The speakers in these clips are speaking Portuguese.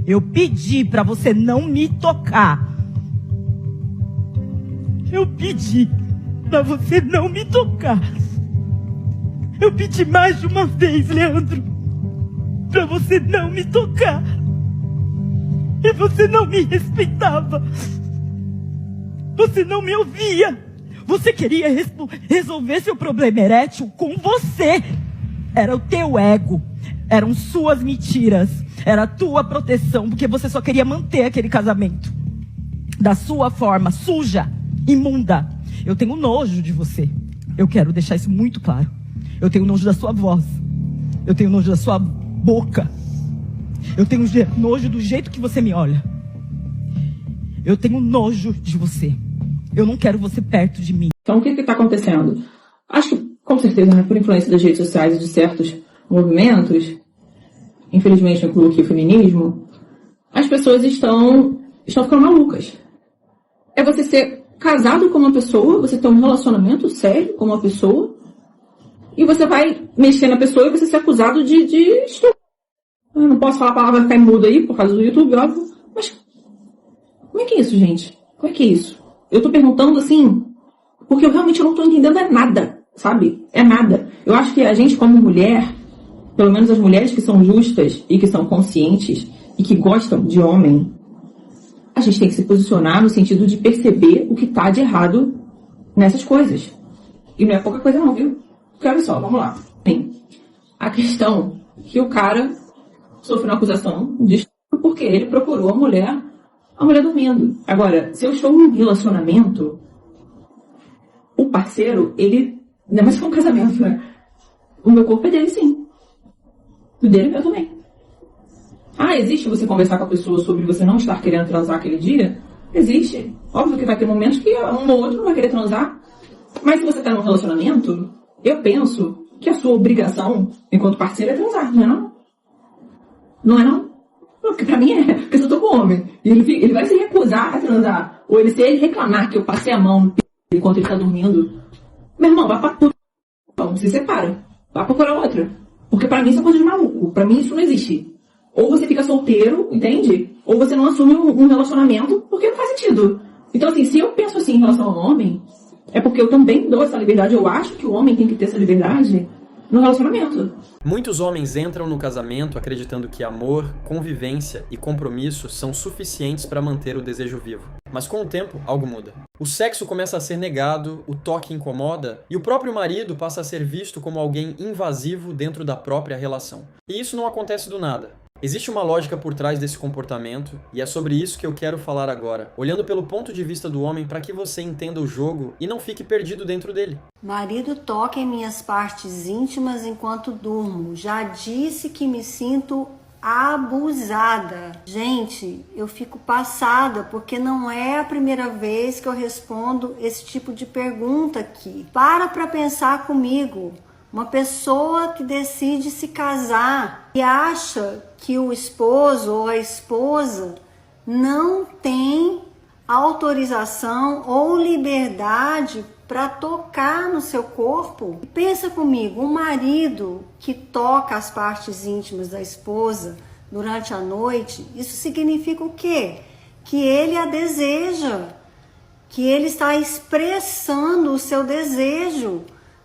Eu pedi para você não me tocar. Eu pedi para você não me tocar. Eu pedi mais de uma vez, Leandro, para você não me tocar. E você não me respeitava. Você não me ouvia. Você queria resolver seu problema erétil com você. Era o teu ego. Eram suas mentiras. Era a tua proteção, porque você só queria manter aquele casamento da sua forma, suja, imunda. Eu tenho nojo de você. Eu quero deixar isso muito claro. Eu tenho nojo da sua voz. Eu tenho nojo da sua boca. Eu tenho nojo do jeito que você me olha. Eu tenho nojo de você. Eu não quero você perto de mim. Então, o que está acontecendo? Acho que, com certeza, né, por influência das redes sociais e de certos movimentos, infelizmente eu incluo aqui o feminismo, as pessoas estão ficando malucas. É você ser casado com uma pessoa, você ter um relacionamento sério com uma pessoa, e você vai mexer na pessoa e você ser acusado de estupro. Eu não posso falar a palavra, vai ficar muda aí por causa do YouTube, óbvio. Mas como é que é isso, gente? Como é que é isso? Eu tô perguntando assim, porque eu realmente não tô entendendo nada, sabe? É nada. Eu acho que a gente como mulher, pelo menos as mulheres que são justas e que são conscientes e que gostam de homem, a gente tem que se posicionar no sentido de perceber o que tá de errado nessas coisas. E não é pouca coisa não, viu? Porque olha só, vamos lá. Bem, a questão que o cara sofreu uma acusação de estupro porque ele procurou a mulher dormindo. Agora, se eu estou num relacionamento, o parceiro, ele, não é mais que um casamento, né? O meu corpo é dele, sim. O dele é meu também. Ah, existe você conversar com a pessoa sobre você não estar querendo transar aquele dia? Existe. Óbvio que vai ter momentos que um ou outro não vai querer transar. Mas se você está num relacionamento, eu penso que a sua obrigação, enquanto parceiro, é transar, não é não? Não é não? Não, porque pra mim é, porque se eu tô com homem, e ele vai se recusar a transar, ou se ele reclamar que eu passei a mão no p... enquanto ele tá dormindo, meu irmão, vai pra puta, então, se separa, vai procurar outra. Porque pra mim isso é coisa de maluco, pra mim isso não existe. Ou você fica solteiro, entende? Ou você não assume um relacionamento, porque não faz sentido. Então assim, se eu penso assim em relação ao homem, é porque eu também dou essa liberdade, eu acho que o homem tem que ter essa liberdade no relacionamento. Muitos homens entram no casamento acreditando que amor, convivência e compromisso são suficientes para manter o desejo vivo. Mas com o tempo, algo muda. O sexo começa a ser negado, o toque incomoda e o próprio marido passa a ser visto como alguém invasivo dentro da própria relação. E isso não acontece do nada. Existe uma lógica por trás desse comportamento e é sobre isso que eu quero falar agora, olhando pelo ponto de vista do homem para que você entenda o jogo e não fique perdido dentro dele. Marido toca em minhas partes íntimas enquanto durmo. Já disse que me sinto abusada. Gente, eu fico passada porque não é a primeira vez que eu respondo esse tipo de pergunta aqui. Para pensar comigo. Uma pessoa que decide se casar e acha que o esposo ou a esposa não tem autorização ou liberdade para tocar no seu corpo. Pensa comigo, um marido que toca as partes íntimas da esposa durante a noite, isso significa o quê? Que ele a deseja, que ele está expressando o seu desejo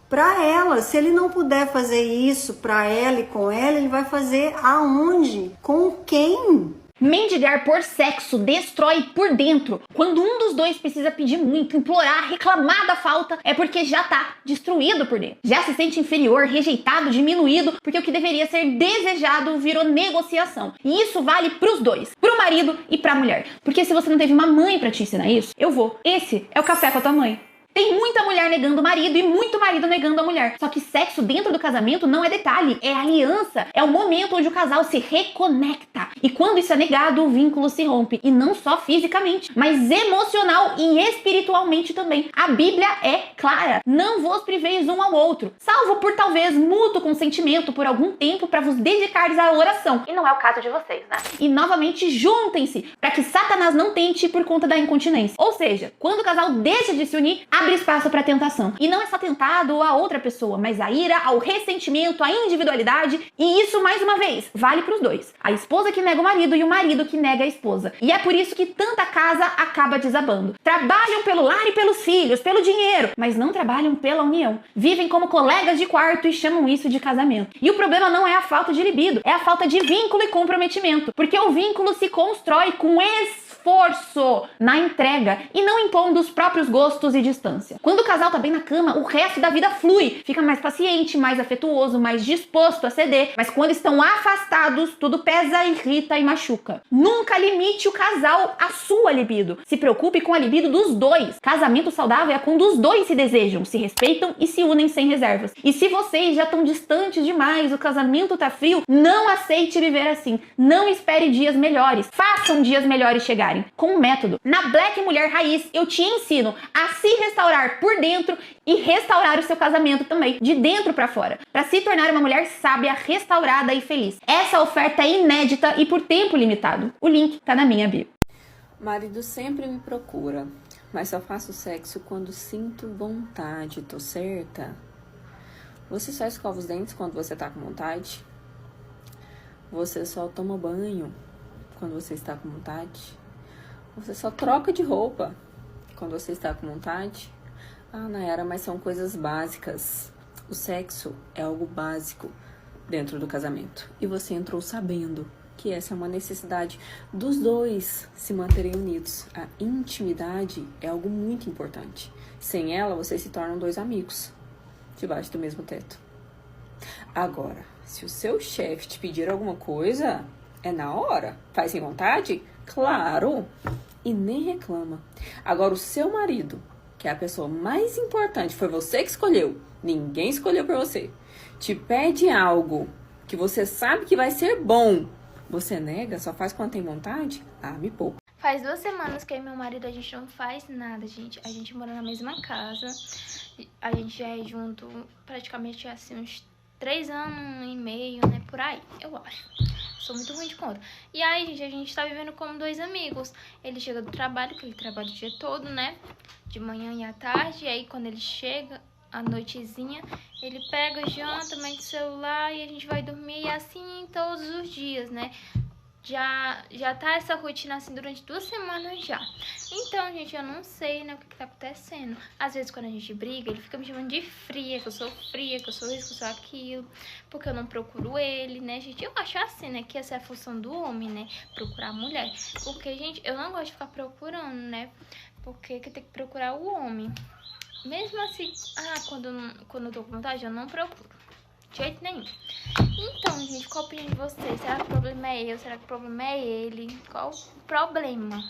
para ela. Se ele não puder fazer isso para ela e com ela, ele vai fazer aonde? Com quem? Mendigar por sexo destrói por dentro. Quando um dos dois precisa pedir muito, implorar, reclamar da falta, é porque já tá destruído por dentro. Já se sente inferior, rejeitado, diminuído, porque o que deveria ser desejado virou negociação. E isso vale pros dois, pro marido e pra mulher. Porque se você não teve uma mãe pra te ensinar isso, eu vou. Esse é o café com a tua mãe. Tem muita mulher negando o marido e muito marido negando a mulher. Só que sexo dentro do casamento não é detalhe, é aliança. É o momento onde o casal se reconecta. E quando isso é negado, o vínculo se rompe. E não só fisicamente, mas emocional e espiritualmente também. A Bíblia é clara. Não vos priveis um ao outro, salvo por talvez mútuo consentimento por algum tempo para vos dedicares à oração. E não é o caso de vocês, né? E novamente juntem-se para que Satanás não tente por conta da incontinência. Ou seja, quando o casal deixa de se unir, a abre espaço para tentação. E não é só tentado a outra pessoa, mas a ira, ao ressentimento, à individualidade. E isso, mais uma vez, vale para os dois. A esposa que nega o marido e o marido que nega a esposa. E é por isso que tanta casa acaba desabando. Trabalham pelo lar e pelos filhos, pelo dinheiro, mas não trabalham pela união. Vivem como colegas de quarto e chamam isso de casamento. E o problema não é a falta de libido, é a falta de vínculo e comprometimento. Porque o vínculo se constrói com esforço na entrega e não impondo os próprios gostos e distância. Quando o casal tá bem na cama, o resto da vida flui, fica mais paciente, mais afetuoso, mais disposto a ceder. Mas quando estão afastados, tudo pesa, irrita e machuca. Nunca limite o casal à sua libido. Se preocupe com a libido dos dois. Casamento saudável é quando os dois se desejam, se respeitam e se unem sem reservas. E se vocês já estão distantes demais, o casamento tá frio, não aceite viver assim. Não espere dias melhores. Façam dias melhores chegarem. Com um método. Na Black Mulher Raiz, eu te ensino a se restaurar por dentro e restaurar o seu casamento também, de dentro pra fora, para se tornar uma mulher sábia, restaurada e feliz. Essa oferta é inédita e por tempo limitado. O link tá na minha bio. Marido sempre me procura, mas só faço sexo quando sinto vontade, tô certa? Você só escova os dentes quando você tá com vontade? Você só toma banho quando você está com vontade? Você só troca de roupa quando você está com vontade? Ah, Nayara, mas são coisas básicas. O sexo é algo básico dentro do casamento. E você entrou sabendo que essa é uma necessidade dos dois se manterem unidos. A intimidade é algo muito importante. Sem ela, vocês se tornam dois amigos, debaixo do mesmo teto. Agora, se o seu chefe te pedir alguma coisa, é na hora. Faz sem vontade? Claro! E nem reclama. Agora, o seu marido, que é a pessoa mais importante, foi você que escolheu, ninguém escolheu por você, te pede algo que você sabe que vai ser bom, você nega, só faz quando tem vontade? Ah, me poupa. Faz 2 semanas que eu e meu marido, a gente não faz nada, gente. A gente mora na mesma casa, a gente já é junto praticamente assim uns 3 anos e meio, né, por aí, eu acho. Sou muito ruim de conta. E aí, gente, a gente tá vivendo como 2 amigos. Ele chega do trabalho, que ele trabalha o dia todo, né, de manhã e à tarde. E aí, quando ele chega, à noitezinha, ele pega, janta, mete o celular e a gente vai dormir. E assim todos os dias, né. Já tá essa rotina assim durante 2 semanas já. Então, gente, eu não sei, né, o que tá acontecendo. Às vezes, quando a gente briga, ele fica me chamando de fria, que eu sou fria, que eu sou isso, que eu sou aquilo, porque eu não procuro ele, né, gente? Eu acho assim, né, que essa é a função do homem, né, procurar a mulher. Porque, gente, eu não gosto de ficar procurando, né, porque que tem que procurar o homem. Mesmo assim, quando eu tô com vontade, eu não procuro. De jeito nenhum. Então, gente, qual a opinião de vocês? Será que o problema é eu? Será que o problema é ele? Qual o problema?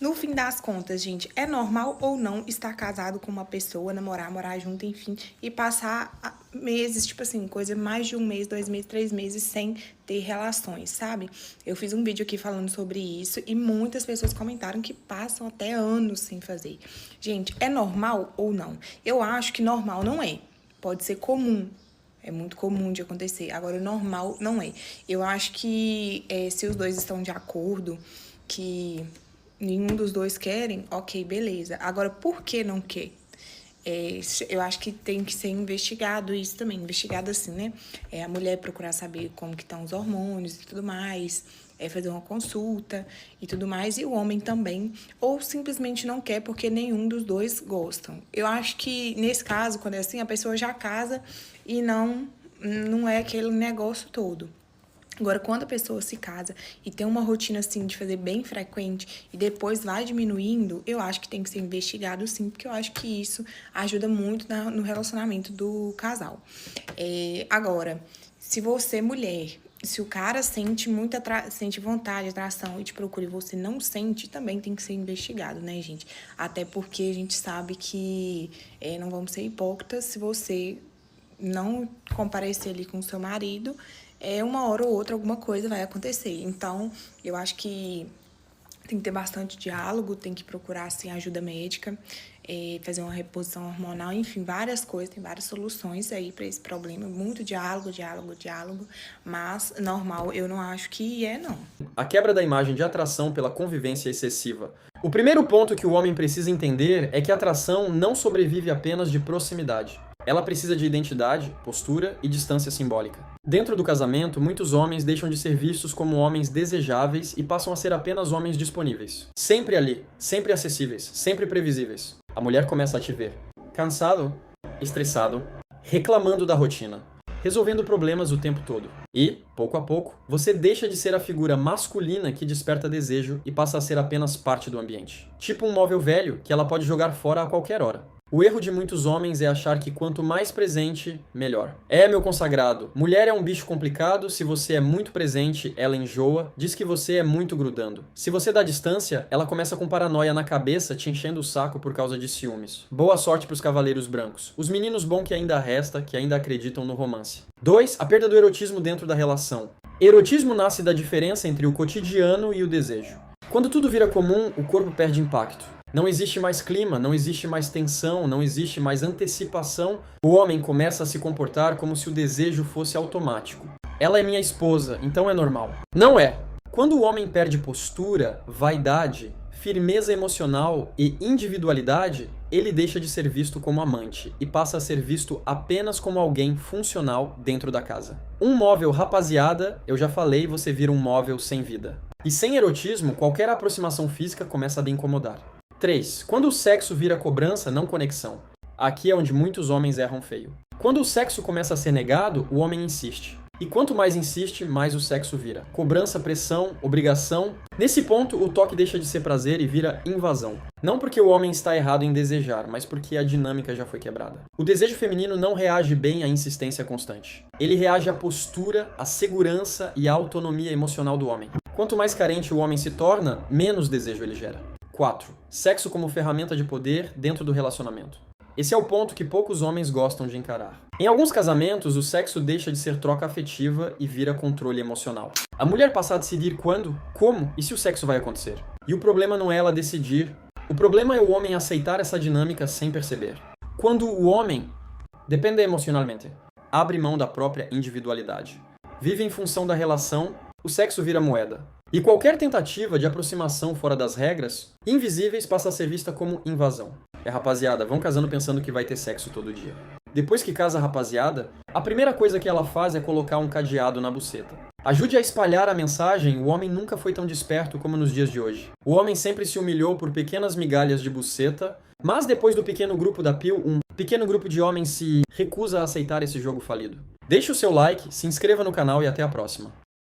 No fim das contas, gente, é normal ou não estar casado com uma pessoa, namorar, morar junto, enfim, e passar meses, tipo assim, coisa mais de 1 mês, 2 meses, 3 meses sem ter relações, sabe? Eu fiz um vídeo aqui falando sobre isso e muitas pessoas comentaram que passam até anos sem fazer. Gente, é normal ou não? Eu acho que normal não é. Pode ser comum. É muito comum de acontecer. Agora, normal não é. Eu acho que se os dois estão de acordo, que nenhum dos dois querem, ok, beleza. Agora, por que não quer? Eu acho que tem que ser investigado isso também. Investigado assim, né? A mulher procurar saber como que estão os hormônios e tudo mais. Fazer uma consulta e tudo mais. E o homem também. Ou simplesmente não quer porque nenhum dos dois gostam. Eu acho que, nesse caso, quando é assim, a pessoa já casa e não é aquele negócio todo. Agora, quando a pessoa se casa e tem uma rotina, assim, de fazer bem frequente e depois vai diminuindo, eu acho que tem que ser investigado, sim, porque eu acho que isso ajuda muito no relacionamento do casal. Agora, se você, mulher, se o cara sente sente vontade, atração e te procura e você não sente, também tem que ser investigado, né, gente? Até porque a gente sabe que não vamos ser hipócritas, se você não comparecer ali com o seu marido, uma hora ou outra alguma coisa vai acontecer. Então, eu acho que Tem que ter bastante diálogo, tem que procurar assim, ajuda médica, fazer uma reposição hormonal, enfim, várias coisas, tem várias soluções aí para esse problema. Muito diálogo, mas normal eu não acho que não. A quebra da imagem de atração pela convivência excessiva. O primeiro ponto que o homem precisa entender é que a atração não sobrevive apenas de proximidade. Ela precisa de identidade, postura e distância simbólica. Dentro do casamento, muitos homens deixam de ser vistos como homens desejáveis e passam a ser apenas homens disponíveis. Sempre ali, sempre acessíveis, sempre previsíveis. A mulher começa a te ver cansado, estressado, reclamando da rotina, resolvendo problemas o tempo todo. E, pouco a pouco, você deixa de ser a figura masculina que desperta desejo e passa a ser apenas parte do ambiente. Tipo um móvel velho que ela pode jogar fora a qualquer hora. O erro de muitos homens é achar que quanto mais presente, melhor. Meu consagrado, mulher é um bicho complicado, se você é muito presente, ela enjoa, diz que você é muito grudando. Se você dá distância, ela começa com paranoia na cabeça, te enchendo o saco por causa de ciúmes. Boa sorte pros cavaleiros brancos. Os meninos bons que ainda resta, que ainda acreditam no romance. 2. A perda do erotismo dentro da relação. Erotismo nasce da diferença entre o cotidiano e o desejo. Quando tudo vira comum, o corpo perde impacto. Não existe mais clima, não existe mais tensão, não existe mais antecipação. O homem começa a se comportar como se o desejo fosse automático. Ela é minha esposa, então é normal. Não é. Quando o homem perde postura, vaidade, firmeza emocional e individualidade, ele deixa de ser visto como amante e passa a ser visto apenas como alguém funcional dentro da casa. Um móvel rapaziada, eu já falei, você vira um móvel sem vida. E sem erotismo, qualquer aproximação física começa a lhe incomodar. 3. Quando o sexo vira cobrança, não conexão. Aqui é onde muitos homens erram feio. Quando o sexo começa a ser negado, o homem insiste. E quanto mais insiste, mais o sexo vira. Cobrança, pressão, obrigação. Nesse ponto, o toque deixa de ser prazer e vira invasão. Não porque o homem está errado em desejar, mas porque a dinâmica já foi quebrada. O desejo feminino não reage bem à insistência constante. Ele reage à postura, à segurança e à autonomia emocional do homem. Quanto mais carente o homem se torna, menos desejo ele gera. 4. Sexo como ferramenta de poder dentro do relacionamento. Esse é o ponto que poucos homens gostam de encarar. Em alguns casamentos, o sexo deixa de ser troca afetiva e vira controle emocional. A mulher passa a decidir quando, como e se o sexo vai acontecer. E o problema não é ela decidir. O problema é o homem aceitar essa dinâmica sem perceber. Quando o homem, depende emocionalmente, abre mão da própria individualidade, vive em função da relação, o sexo vira moeda. E qualquer tentativa de aproximação fora das regras, invisíveis, passa a ser vista como invasão. Rapaziada, vão casando pensando que vai ter sexo todo dia. Depois que casa a rapaziada, a primeira coisa que ela faz é colocar um cadeado na buceta. Ajude a espalhar a mensagem, o homem nunca foi tão desperto como nos dias de hoje. O homem sempre se humilhou por pequenas migalhas de buceta, mas depois do pequeno grupo da PIL, um pequeno grupo de homens se recusa a aceitar esse jogo falido. Deixe o seu like, se inscreva no canal e até a próxima.